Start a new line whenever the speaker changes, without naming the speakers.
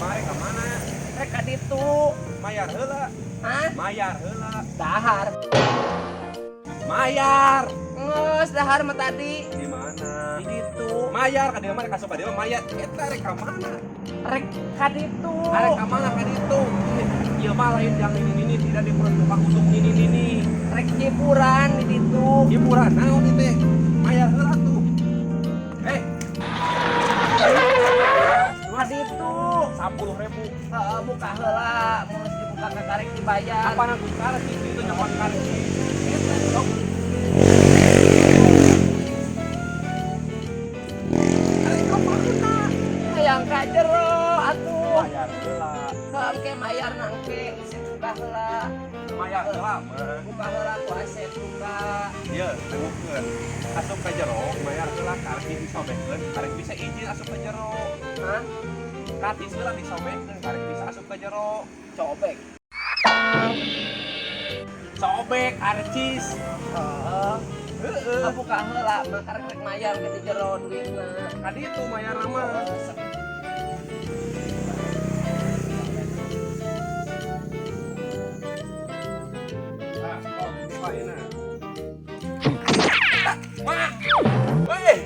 mari ka mana?
Rek ka ditu.
Mayar heula.
Hah?
Mayar heula.
Dahar.
Mayar.
Ngeus dahar mah tadi.
Di mana?
Di ditu.
Mayar ka dia mah kasih ka dia mah mayar. Eta rek ka mana?
Rek ka ditu.
Arek ka mana ka ditu? Ieu mah lain yang ini tidak diperuntukkan untuk ini.
Rek hiburan di ditu.
Hiburan naon ieu teh? Mayar heula tuh.
Ka ditu.
10.000.
Heeh, buka heula, mun dibuka ka karek dibayar.
Apa nang karek itu nyaman karek. Eta sok. Arek ka mana?
Hayang ka jero atuh.
Mayar heula.
Heeh, ke mayar nangke isi buka heula.
Mayar heula mah.
Buka heula ku aset buka.
Ieu tenggukeun. Asup ka jero, mayar heula karek disobekkeun, karek bisa izin asup ka jero.
Hah?
Katis heula disobekkeun, karek bisa asup ka jero.
Cobek.
Sobek arcis.
Heeh.
Heeh.
Buka heula mah karek rek mayar ke di jero duitna.
Ka ditu mayar mah. Ah, kok di mana? Ma! Weh!